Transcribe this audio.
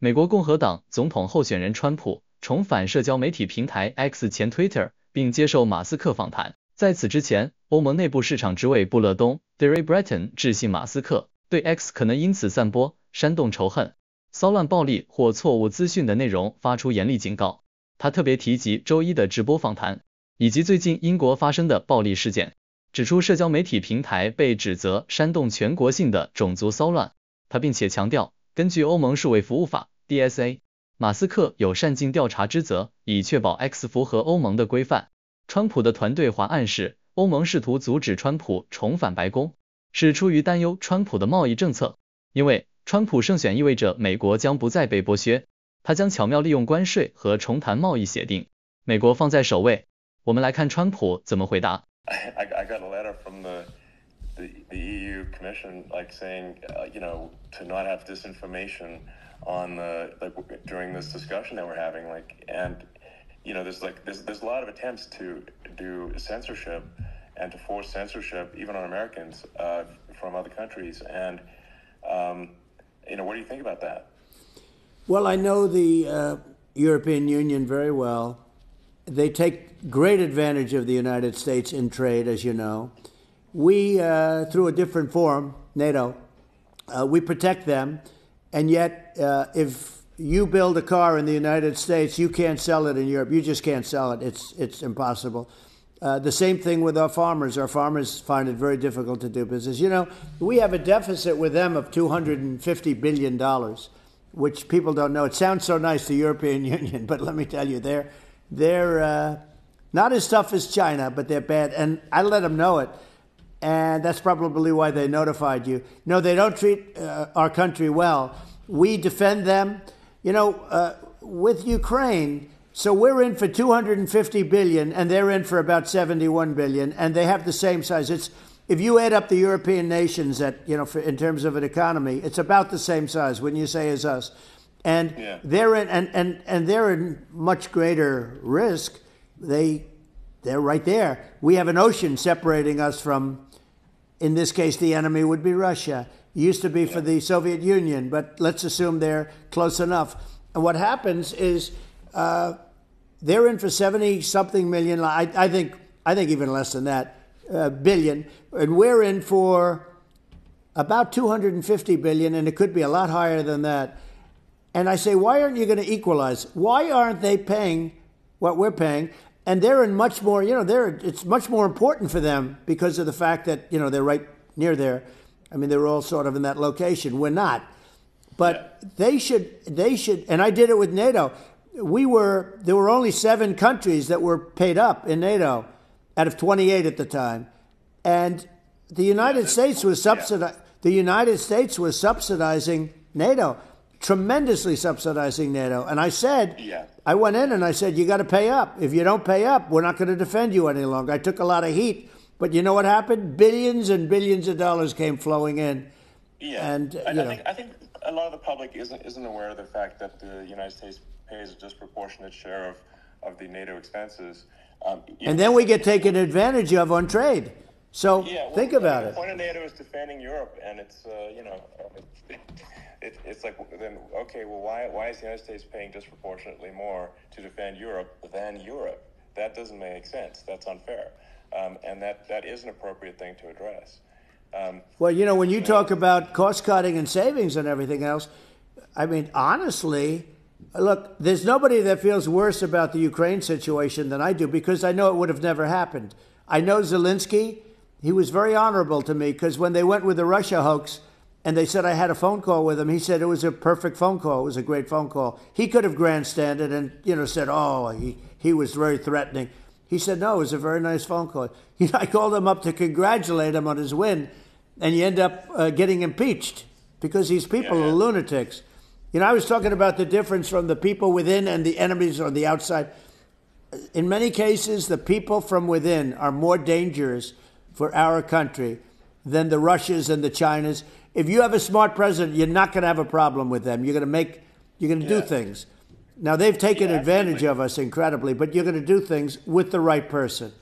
美国共和党总统候选人川普重返社交媒体平台 X 前 Twitter， 并接受马斯克访谈。在此之前，欧盟内部市场执委布勒东 Derry Breton 致信马斯克，对 X 可能因此散播煽动仇恨、骚乱暴力或错误资讯的内容发出严厉警告。他特别提及周一的直播访谈，以及最近英国发生的暴力事件，指出社交媒体平台被指责煽动全国性的种族骚乱。他并且强调，根据欧盟数位服务法 DSA， 马斯克有善尽调查之责，以确保 X 符合欧盟的规范。川普的团队还暗示，欧盟试图阻止川普重返白宫，是出于担忧川普的贸易政策，因为川普胜选意味着美国将不再被剥削，他将巧妙利用关税和重谈贸易协定，美国放在首位。我们来看川普怎么回答。I got a letter from the EU Commission, like saying, to not have disinformation on during this discussion that we're having, and there's a lot of attempts to do censorship and to force censorship even on Americans from other countries, and what do you think about that? Well, I know the European Union very well. They take great advantage of the United States in trade, as you know. We, through a different forum, NATO, we protect them, and yet if you build a car in the United States, you can't sell it in Europe. You just can't sell it. It's impossible. The same thing with our farmers. Our farmers find it very difficult to do business. We have a deficit with them of $250 billion, which people don't know. It sounds so nice, the European Union, but let me tell you, they're not as tough as China, but they're bad. And I let them know it. And that's probably why they notified you. No, they don't treat our country well. We defend them. With Ukraine, so we're in for $250 billion, and they're in for about $71 billion, and they have the same size. If you add up the European nations in terms of an economy, it's about the same size, wouldn't you say, as us? And yeah. They're in and they're in much greater risk. They're right there. We have an ocean separating us from, in this case, the enemy would be Russia. It used to be for the Soviet Union, but let's assume they're close enough. And what happens is they're in for 70-something million. I think even less than that billion, and we're in for about 250 billion, and it could be a lot higher than that. And I say, why aren't you going to equalize? Why aren't they paying what we're paying? And they're in much more, it's much more important for them because of the fact that, they're right near there. I mean, they're all sort of in that location. We're not. But they should, and I did it with NATO. There were only 7 countries that were paid up in NATO out of 28 at the time. And the United States was subsidizing NATO. Tremendously subsidizing NATO. And I said, I went in and I said, you got to pay up. If you don't pay up, we're not going to defend you any longer. I took a lot of heat, but you know what happened? Billions and billions of dollars came flowing in. Yeah, and I think a lot of the public isn't aware of the fact that the United States pays a disproportionate share of the NATO expenses. And then we get taken advantage of on trade. So think about it. The point of NATO is defending Europe, and it's it's like, then, okay, well, why is the United States paying disproportionately more to defend Europe than Europe? That doesn't make sense. That's unfair. And that is an appropriate thing to address. Well, when you talk about cost cutting and savings and everything else, I mean, honestly, look, there's nobody that feels worse about the Ukraine situation than I do, because I know it would have never happened. I know Zelensky. He was very honorable to me, because when they went with the Russia hoax, and they said I had a phone call with him, he said it was a perfect phone call. It was a great phone call. He could have grandstanded and, said, he was very threatening. He said, no, it was a very nice phone call. I called him up to congratulate him on his win, and you end up getting impeached because these people are lunatics. I was talking about the difference from the people within and the enemies on the outside. In many cases, the people from within are more dangerous for our country than the Russias and the Chinas. If you have a smart president, you're not going to have a problem with them. You're going to do things. Now, they've taken advantage of us incredibly, but you're going to do things with the right person.